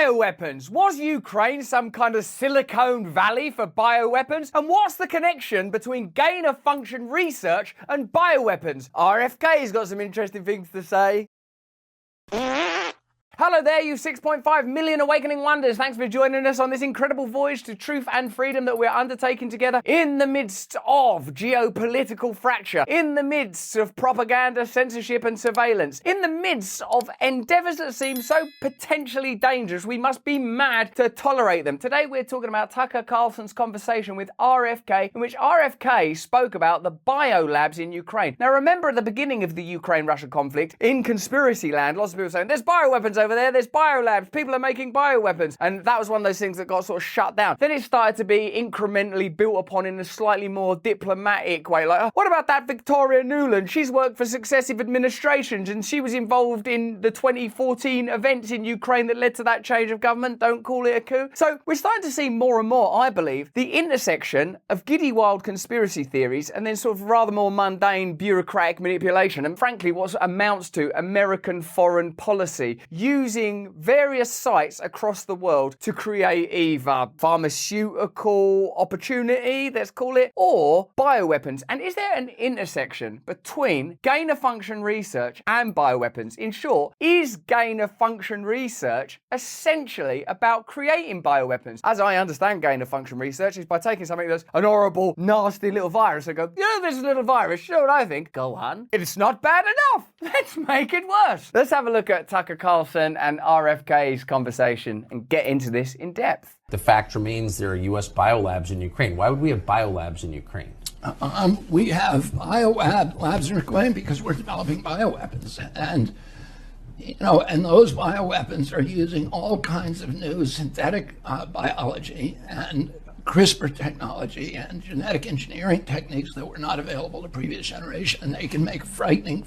Bioweapons. Was Ukraine some kind of Silicon Valley for bioweapons? And what's the connection between gain-of-function research and bioweapons? RFK's got some interesting things to say. Hello there, you 6.5 million awakening wonders. Thanks for joining us on this incredible voyage to truth and freedom that we're undertaking together in the midst of geopolitical fracture, in the midst of propaganda, censorship and surveillance, in the midst of endeavours that seem so potentially dangerous we must be mad to tolerate them. Today we're talking about Tucker Carlson's conversation with RFK, in which RFK spoke about the biolabs in Ukraine. Now remember, at the beginning of the Ukraine-Russia conflict, in conspiracy land, lots of people were saying, there's bioweapons over there, there's biolabs, people are making bioweapons. And that was one of those things that got sort of shut down. Then it started to be incrementally built upon in a slightly more diplomatic way. Like, what about that Victoria Nuland? She's worked for successive administrations and she was involved in the 2014 events in Ukraine that led to that change of government. Don't call it a coup. So we're starting to see more and more, I believe, the intersection of giddy wild conspiracy theories and then sort of rather more mundane bureaucratic manipulation. And frankly, what amounts to American foreign policy, using various sites across the world to create either pharmaceutical opportunity, let's call it, or bioweapons. And is there an intersection between gain-of-function research and bioweapons? In short, is gain-of-function research essentially about creating bioweapons? As I understand gain-of-function research is by taking something that's an horrible, nasty little virus and go, yeah, this is a little virus, sure what I think. Go on. It's not bad enough. Let's make it worse. Let's have a look at Tucker Carlson and RFK's conversation and get into this in depth. The fact remains there are U.S. biolabs in Ukraine. Why would we have biolabs in Ukraine? We have biolabs in Ukraine because we're developing bioweapons. And, and those bioweapons are using all kinds of new synthetic biology and CRISPR technology and genetic engineering techniques that were not available to previous generation, and they can make frightening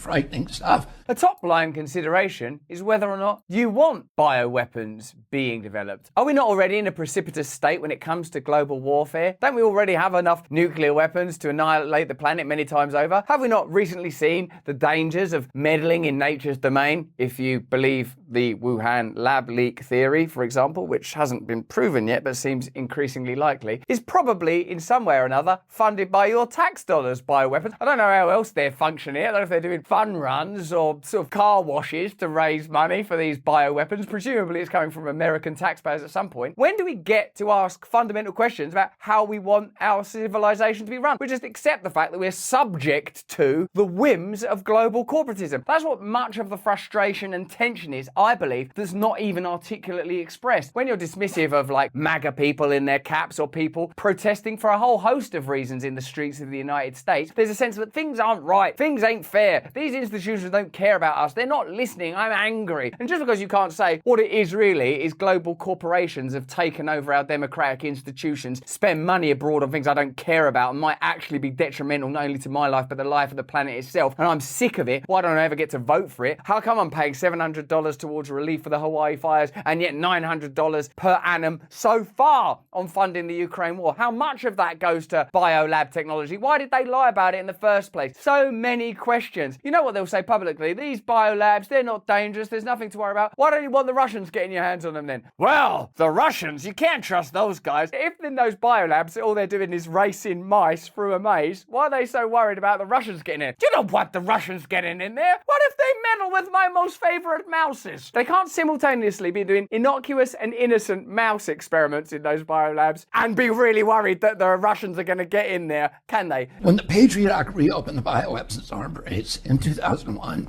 stuff. A top-line consideration is whether or not you want bioweapons being developed. Are we not already in a precipitous state when it comes to global warfare? Don't we already have enough nuclear weapons to annihilate the planet many times over? Have we not recently seen the dangers of meddling in nature's domain, if you believe the Wuhan lab leak theory, for example, which hasn't been proven yet but seems increasingly likely, is probably in some way or another funded by your tax dollars, bioweapons. I don't know how else they're functioning. I don't know if they're doing fun runs or sort of car washes to raise money for these bioweapons. Presumably it's coming from American taxpayers at some point. When do we get to ask fundamental questions about how we want our civilization to be run? We just accept the fact that we're subject to the whims of global corporatism. That's what much of the frustration and tension is, I believe, that's not even articulately expressed. When you're dismissive of like MAGA people in their caps or people protesting for a whole host of reasons in the streets of the United States, there's a sense that things aren't right, things ain't fair, these institutions don't care about us, they're not listening, I'm angry. And just because you can't say what it is really is global corporations have taken over our democratic institutions, spend money abroad on things I don't care about and might actually be detrimental not only to my life but the life of the planet itself, and I'm sick of it, why don't I ever get to vote for it? How come I'm paying $700 towards relief for the Hawaii fires and yet $900 per annum so far on funding the Ukraine war? How much of that goes to biolab technology? Why did they lie about it in the first place? So many questions. You know what they'll say publicly? These biolabs, they're not dangerous, there's nothing to worry about. Why don't you want the Russians getting your hands on them then? Well, the Russians, you can't trust those guys. If in those biolabs all they're doing is racing mice through a maze, why are they so worried about the Russians getting in? Do you know what the Russians getting in there? What if they meddle with my most favorite mouses? They can't simultaneously be doing innocuous and innocent mouse experiments in those biolabs and be really worried that the Russians are going to get in there, can they? When the Patriot Act reopened the bioweapons arms race in 2001,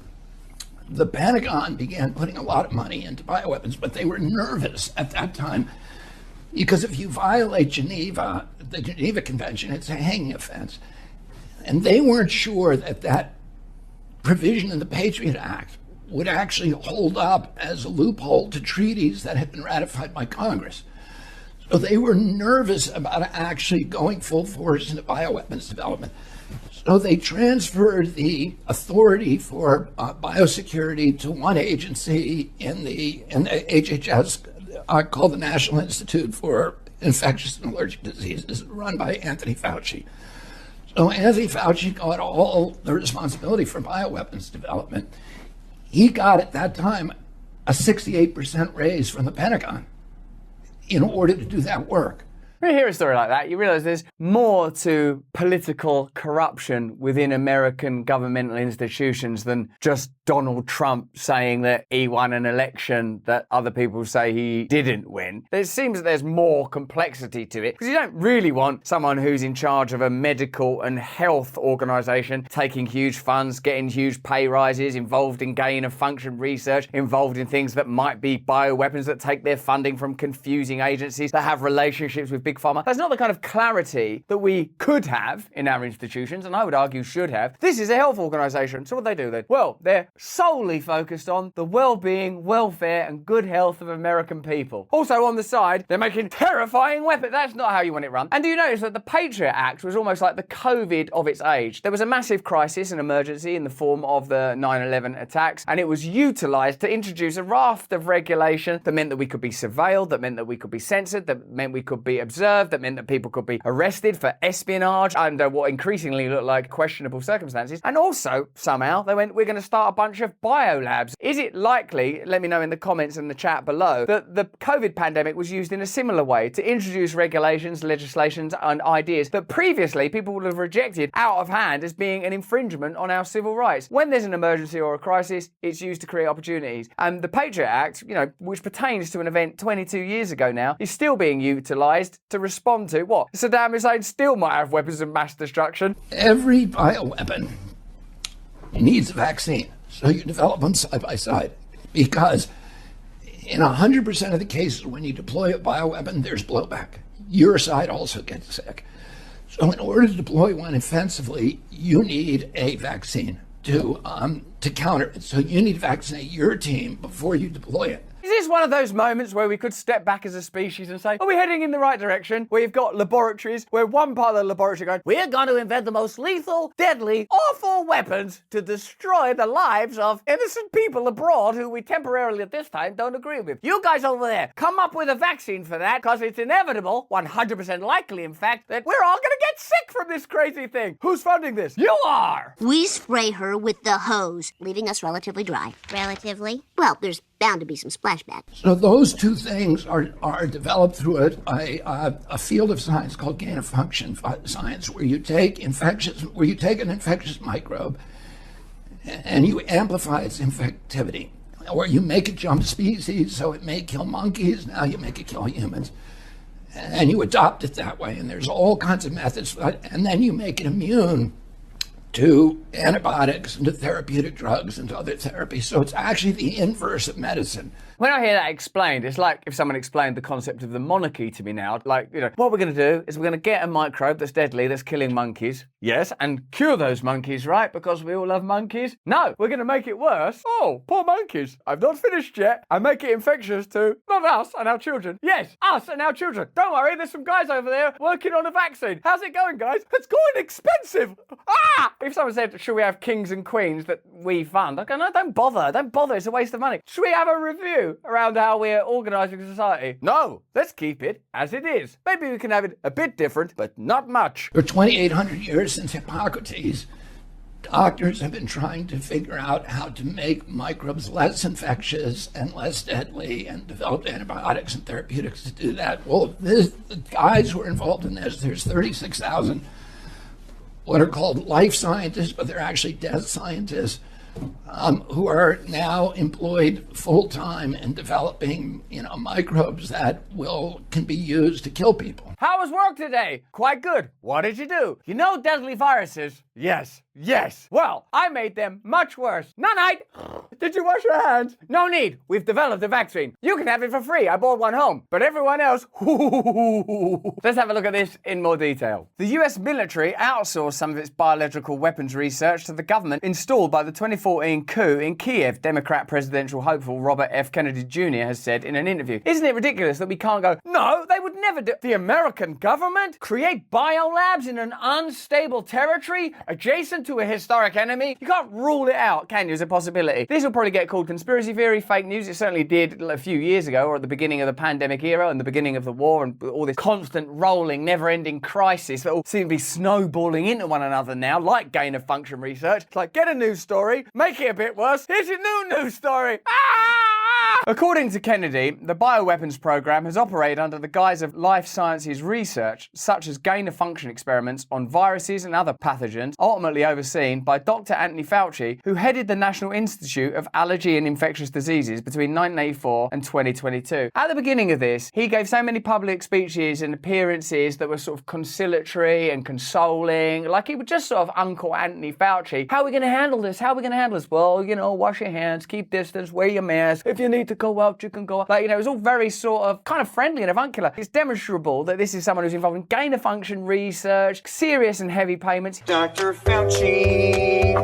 the Pentagon began putting a lot of money into bioweapons, but they were nervous at that time because if you violate the Geneva Convention, it's a hanging offense. And they weren't sure that that provision in the Patriot Act would actually hold up as a loophole to treaties that had been ratified by Congress. So they were nervous about actually going full force into bioweapons development. So they transferred the authority for biosecurity to one agency in the HHS called the National Institute for Infectious and Allergic Diseases, run by Anthony Fauci. So Anthony Fauci got all the responsibility for bioweapons development. He got at that time a 68% raise from the Pentagon. in order to do that work. When you hear a story like that, you realize there's more to political corruption within American governmental institutions than just Donald Trump saying that he won an election that other people say he didn't win. It seems that there's more complexity to it, because you don't really want someone who's in charge of a medical and health organization taking huge funds, getting huge pay rises, involved in gain of function research, involved in things that might be bioweapons that take their funding from confusing agencies that have relationships with big pharma. That's not the kind of clarity that we could have in our institutions, and I would argue should have. This is a health organization, so what do they do then? Well, they're solely focused on the well-being, welfare, and good health of American people. Also on the side, they're making terrifying weapons. That's not how you want it run. And do you notice that the Patriot Act was almost like the COVID of its age? There was a massive crisis and emergency in the form of the 9/11 attacks, and it was utilized to introduce a raft of regulation that meant that we could be surveilled, that meant that we could be censored, that meant we could be observed, that meant that people could be arrested for espionage under what increasingly looked like questionable circumstances. And also, somehow, they went, we're going to start a bunch of biolabs. Is it likely, let me know in the comments and the chat below, that the COVID pandemic was used in a similar way to introduce regulations, legislations, and ideas that previously people would have rejected out of hand as being an infringement on our civil rights? When there's an emergency or a crisis, it's used to create opportunities. And the Patriot Act, which pertains to an event 22 years ago now, is still being utilized to respond to what? Saddam Hussein still might have weapons of mass destruction. Every bioweapon needs a vaccine. So you develop them side by side, because in 100% of the cases when you deploy a bioweapon, there's blowback. Your side also gets sick. So in order to deploy one offensively, you need a vaccine to counter it. So you need to vaccinate your team before you deploy it. Is this one of those moments where we could step back as a species and say, are we heading in the right direction? Where you've got laboratories, where one part of the laboratory going, we're going to invent the most lethal, deadly, awful weapons to destroy the lives of innocent people abroad who we temporarily at this time don't agree with. You guys over there, come up with a vaccine for that, because it's inevitable, 100% likely in fact, that we're all going to get sick from this crazy thing. Who's funding this? You are! We spray her with the hose, leaving us relatively dry. Relatively? Well, there's bound to be some splashback. So those two things are developed through a field of science called gain of function science, where you take an infectious microbe and you amplify its infectivity, or you make it jump species, so it may kill monkeys, now you make it kill humans, and you adopt it that way. And there's all kinds of methods, and then you make it immune to antibiotics and to therapeutic drugs and to other therapies. So it's actually the inverse of medicine. When I hear that explained, it's like if someone explained the concept of the monarchy to me now. Like, what we're going to do is we're going to get a microbe that's deadly, that's killing monkeys. Yes, and cure those monkeys, right? Because we all love monkeys. No, we're going to make it worse. Oh, poor monkeys. I've not finished yet. I make it infectious to not us and our children. Yes, us and our children. Don't worry, there's some guys over there working on a vaccine. How's it going, guys? It's going expensive. Ah! If someone said, should we have kings and queens that we fund? I go, no, don't bother. Don't bother. It's a waste of money. Should we have a review around how we're organising society? No, let's keep it as it is. Maybe we can have it a bit different, but not much. For 2,800 years since Hippocrates, doctors have been trying to figure out how to make microbes less infectious and less deadly, and developed antibiotics and therapeutics to do that. Well, the guys who are involved in this, there's 36,000 what are called life scientists, but they're actually death scientists, who are now employed full-time in developing, microbes that can be used to kill people. How was work today? Quite good. What did you do? You know deadly viruses? Yes. Well, I made them much worse. Night. Did you wash your hands? No need. We've developed a vaccine. You can have it for free. I bought one home. But everyone else, let's have a look at this in more detail. The US military outsourced some of its biological weapons research to the government installed by the 2014 coup in Kiev, Democrat presidential hopeful Robert F. Kennedy Jr. has said in an interview. Isn't it ridiculous that we can't go, no, they would never do. The American government create biolabs in an unstable territory adjacent to a historic enemy? You can't rule it out, can you, as a possibility? This will probably get called conspiracy theory, fake news. It certainly did a few years ago, or at the beginning of the pandemic era and the beginning of the war, and all this constant rolling, never-ending crisis that all seem to be snowballing into one another now, like gain of function research. It's like, get a news story, make it a bit worse. Here's your new news story. Ah! According to Kennedy, the bioweapons program has operated under the guise of life sciences research, such as gain-of-function experiments on viruses and other pathogens, ultimately overseen by Dr. Anthony Fauci, who headed the National Institute of Allergy and Infectious Diseases between 1984 and 2022. At the beginning of this, he gave so many public speeches and appearances that were sort of conciliatory and consoling, like he was just sort of Uncle Anthony Fauci. How are we going to handle this? How are we going to handle this? Well, you know, wash your hands, keep distance, wear your mask. If you need to go out, you can go out. Like, you know, it was all very sort of kind of friendly and avuncular. It's demonstrable that this is someone who's involved in gain-of-function research, serious and heavy payments. Dr. Fauci,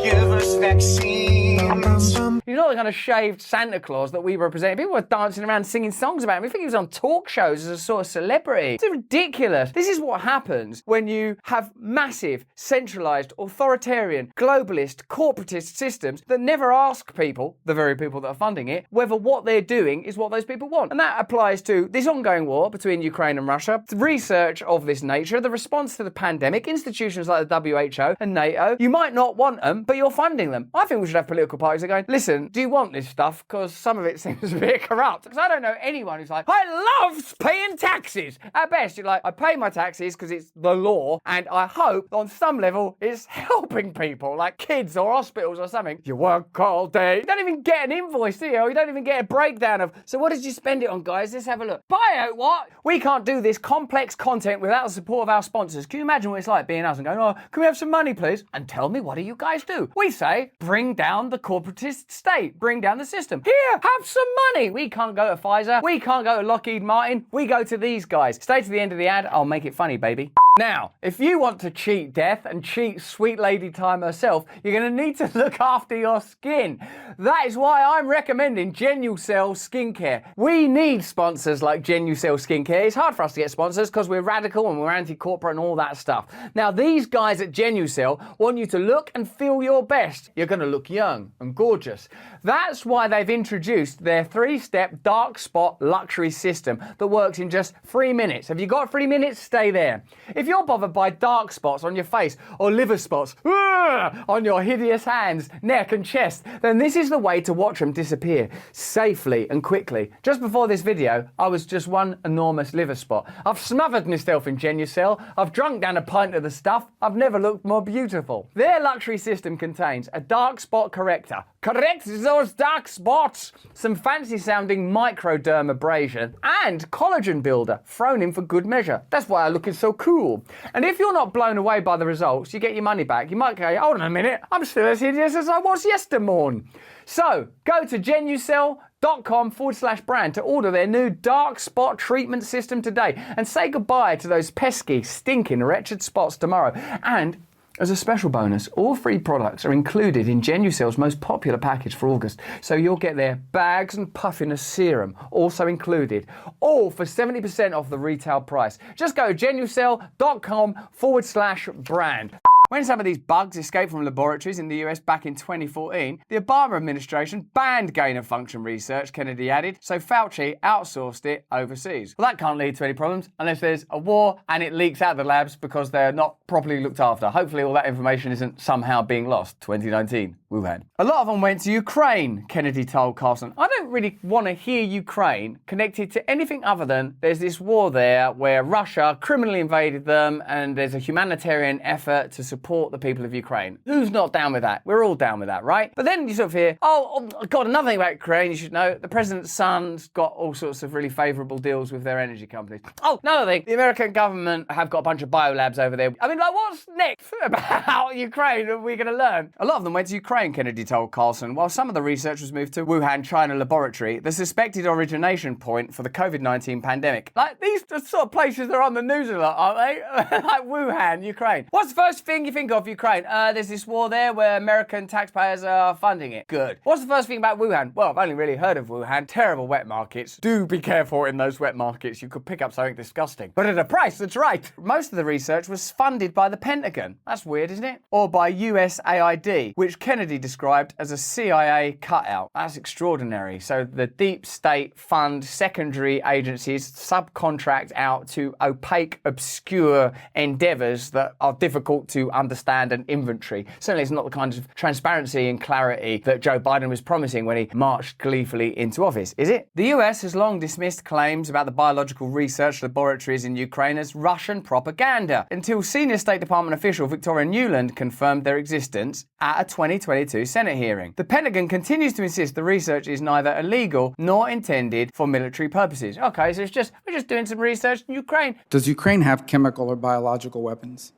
give us vaccines. He's not the kind of shaved Santa Claus that we represent. People were dancing around singing songs about him. We think he was on talk shows as a sort of celebrity. It's ridiculous. This is what happens when you have massive, centralized, authoritarian, globalist, corporatist systems that never ask people, the very people that are funding it, whether what they're doing is what those people want. And that applies to this ongoing war between Ukraine and Russia, research of this nature, the response to the pandemic, institutions like the WHO and NATO. You might not want them, but you're funding them. I think we should have political parties that are going, listen, do you want this stuff? Because some of it seems a bit corrupt. Because I don't know anyone who's like, I love paying taxes. At best, you're like, I pay my taxes because it's the law, and I hope on some level it's helping people, like kids or hospitals or something. You work all day. You don't even get an invoice, do you? You don't even get a breakdown of, so what did you spend it on, guys? Let's have a look. Buy out what? We can't do this complex content without the support of our sponsors. Can you imagine what it's like being us and going, oh, can we have some money, please? And tell me, what do you guys do? We say, bring down the corporatist state, bring down the system. Here, have some money. We can't go to Pfizer. We can't go to Lockheed Martin. We go to these guys. Stay to the end of the ad. I'll make it funny, baby. Now, if you want to cheat death and cheat sweet lady time herself, you're going to need to look after your skin. That is why I'm recommending Genucell Skincare. We need sponsors like Genucell Skincare. It's hard for us to get sponsors because we're radical and we're anti-corporate and all that stuff. Now, these guys at Genucell want you to look and feel your best. You're going to look young and gorgeous. That's why they've introduced their 3-step dark spot luxury system that works in just 3 minutes. Have you got 3 minutes? Stay there. If you're bothered by dark spots on your face or liver spots on your hideous hands, neck and chest, then this is the way to watch them disappear safely and quickly. Just before this video, I was just one enormous liver spot. I've smothered myself in Genucell. I've drunk down a pint of the stuff. I've never looked more beautiful. Their luxury system contains a dark spot corrector. Correct those dark spots. Some fancy sounding microdermabrasion and collagen builder thrown in for good measure. That's why I'm looking so cool. And if you're not blown away by the results, you get your money back. You might go, hold on a minute, I'm still as hideous as I was yestermorn. So go to genucell.com/brand to order their new dark spot treatment system today and say goodbye to those pesky, stinking, wretched spots tomorrow. And as a special bonus, all 3 products are included in Genucell's most popular package for August. So you'll get their bags and puffiness serum also included, all for 70% off the retail price. Just go to genucell.com/brand. When some of these bugs escaped from laboratories in the US back in 2014, the Obama administration banned gain-of-function research, Kennedy added, so Fauci outsourced it overseas. Well, that can't lead to any problems unless there's a war and it leaks out of the labs because they're not properly looked after. Hopefully all that information isn't somehow being lost. 2019, Wuhan. A lot of them went to Ukraine, Kennedy told Carlson. I don't really want to hear Ukraine connected to anything other than there's this war there where Russia criminally invaded them and there's a humanitarian effort to support the people of Ukraine. Who's not down with that? We're all down with that, right? But then you sort of hear, oh God, another thing about Ukraine you should know, the president's son's got all sorts of really favourable deals with their energy companies. Oh, another thing, the American government have got a bunch of biolabs over there. I mean, like, what's next about Ukraine are we going to learn? A lot of them went to Ukraine, Kennedy told Carlson. While some of the research was moved to Wuhan, China laboratory, the suspected origination point for the COVID-19 pandemic. Like, these are sort of places that are on the news a lot, aren't they? Like Wuhan, Ukraine. What's the first thing you think of Ukraine? There's this war there where American taxpayers are funding it. Good. What's the first thing about Wuhan? Well, I've only really heard of Wuhan. Terrible wet markets. Do be careful in those wet markets. You could pick up something disgusting. But at a price that's right. Most of the research was funded by the Pentagon. That's weird, isn't it? Or by USAID, which Kennedy described as a CIA cutout. That's extraordinary. So the deep state fund secondary agencies subcontract out to opaque, obscure endeavours that are difficult to understand an inventory. Certainly it's not the kind of transparency and clarity that Joe Biden was promising when he marched gleefully into office, is it? The US has long dismissed claims about the biological research laboratories in Ukraine as Russian propaganda, until senior State Department official Victoria Nuland confirmed their existence at a 2022 Senate hearing. The Pentagon continues to insist the research is neither illegal nor intended for military purposes. Okay, so we're just doing some research in Ukraine. Does Ukraine have chemical or biological weapons?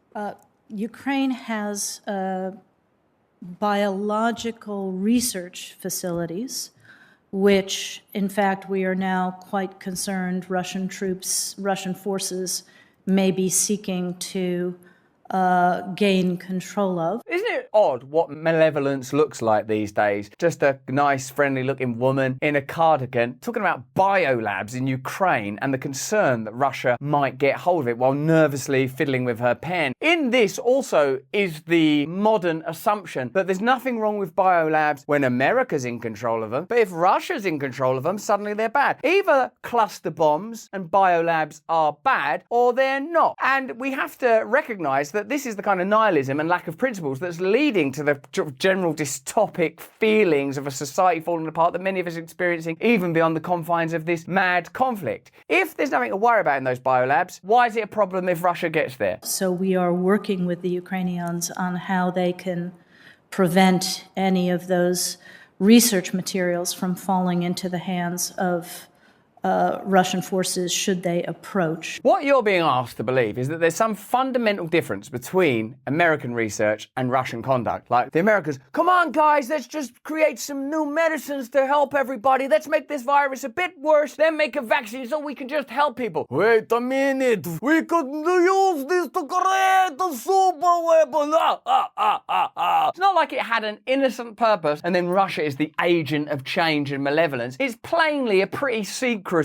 Ukraine has biological research facilities, which, in fact, we are now quite concerned Russian forces may be seeking to gain control of. Isn't it odd what malevolence looks like these days? Just a nice, friendly-looking woman in a cardigan talking about biolabs in Ukraine and the concern that Russia might get hold of it while nervously fiddling with her pen. In this also is the modern assumption that there's nothing wrong with biolabs when America's in control of them, but if Russia's in control of them, suddenly they're bad. Either cluster bombs and biolabs are bad, or they're not. And we have to recognize that this is the kind of nihilism and lack of principles that's leading to the general dystopic feelings of a society falling apart that many of us are experiencing even beyond the confines of this mad conflict. If there's nothing to worry about in those biolabs, why is it a problem if Russia gets there? So we are working with the Ukrainians on how they can prevent any of those research materials from falling into the hands of Russian forces should they approach. What you're being asked to believe is that there's some fundamental difference between American research and Russian conduct. Like the Americans, come on guys, let's just create some new medicines to help everybody. Let's make this virus a bit worse, then make a vaccine so we can just help people. Wait a minute, we could use this to create a super weapon. It's not like it had an innocent purpose and then Russia is the agent of change and malevolence. It's plainly a pretty secretive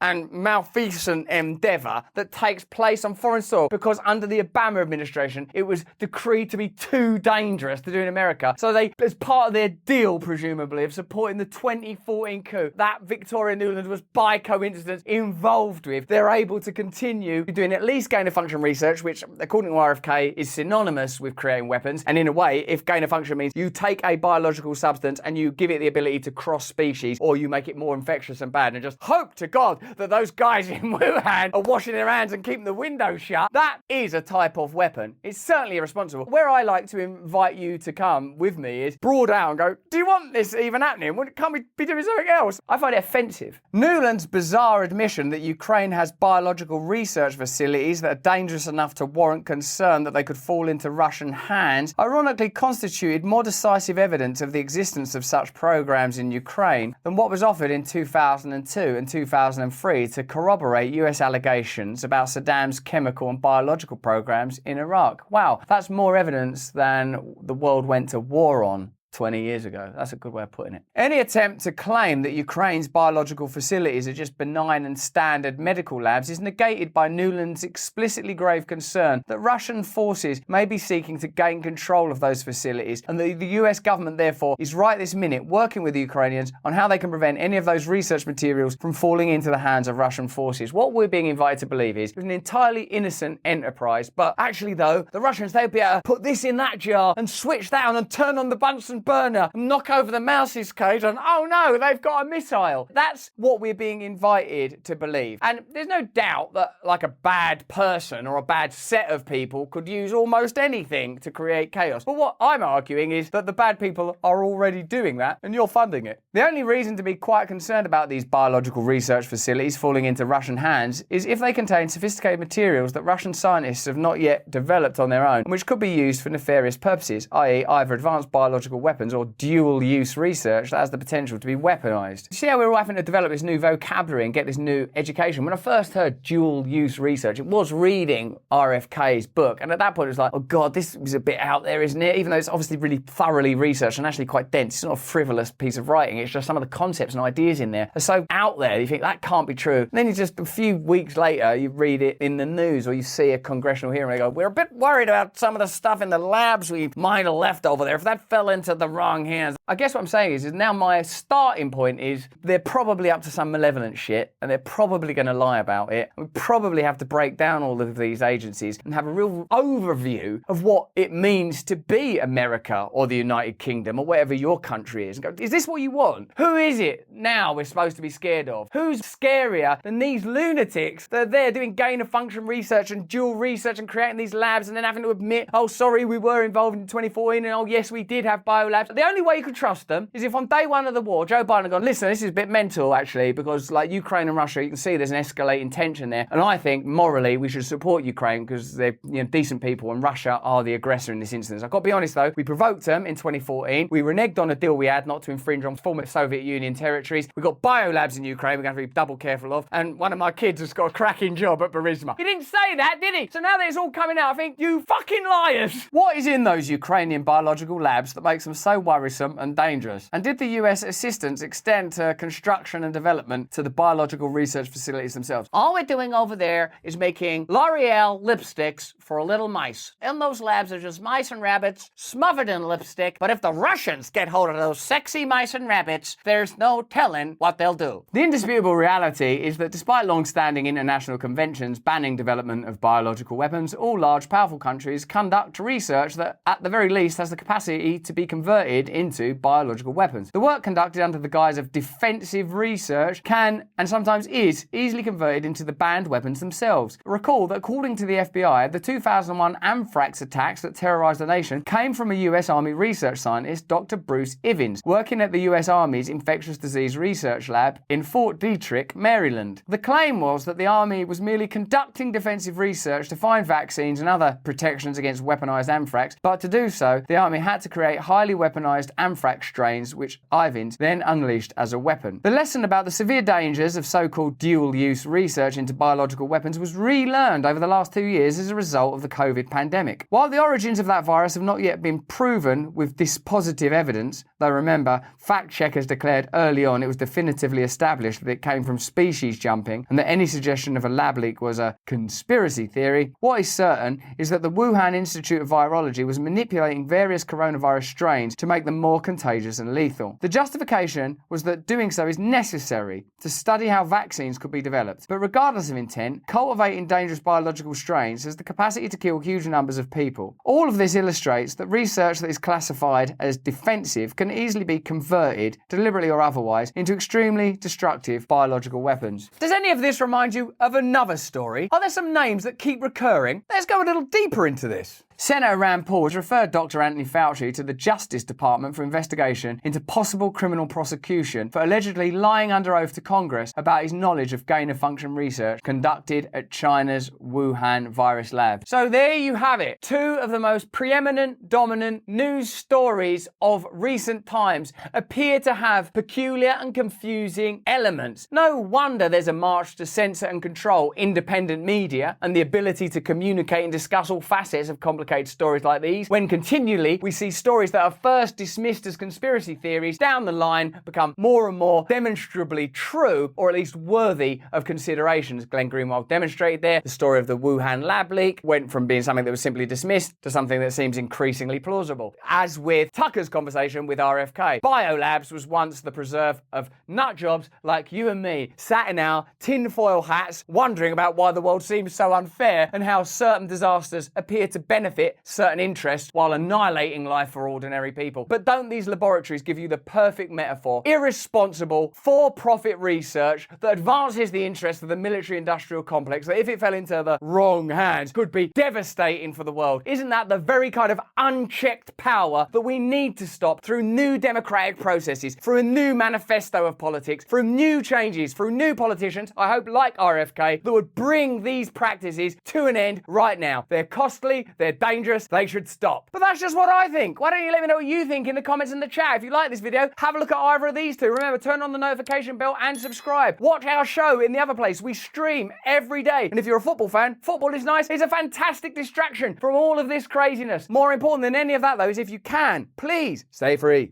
and malfeasant endeavour that takes place on foreign soil because under the Obama administration it was decreed to be too dangerous to do in America. So they, as part of their deal presumably of supporting the 2014 coup that Victoria Nuland was by coincidence involved with, they're able to continue doing at least gain-of-function research, which according to RFK is synonymous with creating weapons. And in a way, if gain-of-function means you take a biological substance and you give it the ability to cross species, or you make it more infectious and bad and just hope to God that those guys in Wuhan are washing their hands and keeping the window shut. That is a type of weapon. It's certainly irresponsible. Where I like to invite you to come with me is broad out and go, do you want this even happening? Can't we be doing something else? I find it offensive. Nuland's bizarre admission that Ukraine has biological research facilities that are dangerous enough to warrant concern that they could fall into Russian hands ironically constituted more decisive evidence of the existence of such programs in Ukraine than what was offered in 2002 and 2003 to corroborate US allegations about Saddam's chemical and biological programs in Iraq. Wow, that's more evidence than the world went to war on 20 years ago. That's a good way of putting it. Any attempt to claim that Ukraine's biological facilities are just benign and standard medical labs is negated by Nuland's explicitly grave concern that Russian forces may be seeking to gain control of those facilities, and that the US government therefore is right this minute working with the Ukrainians on how they can prevent any of those research materials from falling into the hands of Russian forces. What we're being invited to believe is it was an entirely innocent enterprise, but actually though, the Russians, they'll be able to put this in that jar and switch that on and turn on the Bunsen burner and knock over the mouse's cage and oh no, they've got a missile. That's what we're being invited to believe. And there's no doubt that like a bad person or a bad set of people could use almost anything to create chaos. But what I'm arguing is that the bad people are already doing that and you're funding it. The only reason to be quite concerned about these biological research facilities falling into Russian hands is if they contain sophisticated materials that Russian scientists have not yet developed on their own, which could be used for nefarious purposes, i.e. either advanced biological weapons or dual-use research that has the potential to be weaponized. See how we're all having to develop this new vocabulary and get this new education? When I first heard dual-use research, it was reading RFK's book, and at that point it was like, oh god, this is a bit out there, isn't it? Even though it's obviously really thoroughly researched and actually quite dense. It's not a frivolous piece of writing, it's just some of the concepts and ideas in there are so out there, you think that can't be true. And then you just, a few weeks later, you read it in the news or you see a congressional hearing and they go, we're a bit worried about some of the stuff in the labs we might have left over there. If that fell into at the wrong hands. I guess what I'm saying is now my starting point is they're probably up to some malevolent shit and they're probably going to lie about it. We probably have to break down all of these agencies and have a real overview of what it means to be America or the United Kingdom or whatever your country is. And go, is this what you want? Who is it now we're supposed to be scared of? Who's scarier than these lunatics that are there doing gain of function research and dual research and creating these labs and then having to admit, oh, sorry, we were involved in 2014 and oh, yes, we did have biolabs. The only way you could trust them is if on day one of the war, Joe Biden had gone, listen, this is a bit mental actually, because like Ukraine and Russia, you can see there's an escalating tension there. And I think morally we should support Ukraine because they're decent people and Russia are the aggressor in this instance. I've got to be honest though, we provoked them in 2014. We reneged on a deal we had not to infringe on former Soviet Union territories. We got biolabs in Ukraine we're going to be double careful of. And one of my kids has got a cracking job at Burisma. He didn't say that, did he? So now that it's all coming out, I think, you fucking liars! What is in those Ukrainian biological labs that makes them so worrisome and dangerous? And did the US assistance extend to construction and development to the biological research facilities themselves? All we're doing over there is making L'Oreal lipsticks for little mice. In those labs are just mice and rabbits smothered in lipstick, but if the Russians get hold of those sexy mice and rabbits, there's no telling what they'll do. The indisputable reality is that despite long-standing international conventions banning development of biological weapons, all large, powerful countries conduct research that, at the very least, has the capacity to be converted into biological weapons. The work conducted under the guise of defensive research can, and sometimes is, easily converted into the banned weapons themselves. Recall that according to the FBI, the 2001 anthrax attacks that terrorized the nation came from a US Army research scientist, Dr. Bruce Ivins, working at the US Army's Infectious Disease Research Lab in Fort Detrick, Maryland. The claim was that the Army was merely conducting defensive research to find vaccines and other protections against weaponized anthrax, but to do so, the Army had to create highly weaponized anthrax strains, which Ivins then unleashed as a weapon. The lesson about the severe dangers of so-called dual-use research into biological weapons was relearned over the last 2 years as a result of the COVID pandemic. While the origins of that virus have not yet been proven with dispositive evidence, though remember, fact checkers declared early on it was definitively established that it came from species jumping and that any suggestion of a lab leak was a conspiracy theory, what is certain is that the Wuhan Institute of Virology was manipulating various coronavirus strains to make them more contagious and lethal. The justification was that doing so is necessary to study how vaccines could be developed. But regardless of intent, cultivating dangerous biological strains has the capacity to kill huge numbers of people. All of this illustrates that research that is classified as defensive can easily be converted, deliberately or otherwise, into extremely destructive biological weapons. Does any of this remind you of another story? Are there some names that keep recurring? Let's go a little deeper into this. Senator Rand Paul has referred Dr. Anthony Fauci to the Justice Department for investigation into possible criminal prosecution for allegedly lying under oath to Congress about his knowledge of gain-of-function research conducted at China's Wuhan virus lab. So there you have it. Two of the most preeminent, dominant news stories of recent times appear to have peculiar and confusing elements. No wonder there's a march to censor and control independent media and the ability to communicate and discuss all facets of complicated stories like these, when continually we see stories that are first dismissed as conspiracy theories down the line become more and more demonstrably true, or at least worthy of consideration. As Glenn Greenwald demonstrated there, the story of the Wuhan lab leak went from being something that was simply dismissed to something that seems increasingly plausible. As with Tucker's conversation with RFK, biolabs was once the preserve of nut jobs like you and me, sat in our tinfoil hats wondering about why the world seems so unfair and how certain disasters appear to benefit certain interests while annihilating life for ordinary people. But don't these laboratories give you the perfect metaphor? Irresponsible, for-profit research that advances the interests of the military-industrial complex that, if it fell into the wrong hands, could be devastating for the world. Isn't that the very kind of unchecked power that we need to stop through new democratic processes, through a new manifesto of politics, through new changes, through new politicians, I hope like RFK, that would bring these practices to an end right now. They're costly, they're dangerous, they should stop. But that's just what I think. Why don't you let me know what you think in the comments in the chat? If you like this video, have a look at either of these two. Remember, turn on the notification bell and subscribe. Watch our show in the other place. We stream every day. And if you're a football fan, football is nice. It's a fantastic distraction from all of this craziness. More important than any of that, though, is if you can, please stay free.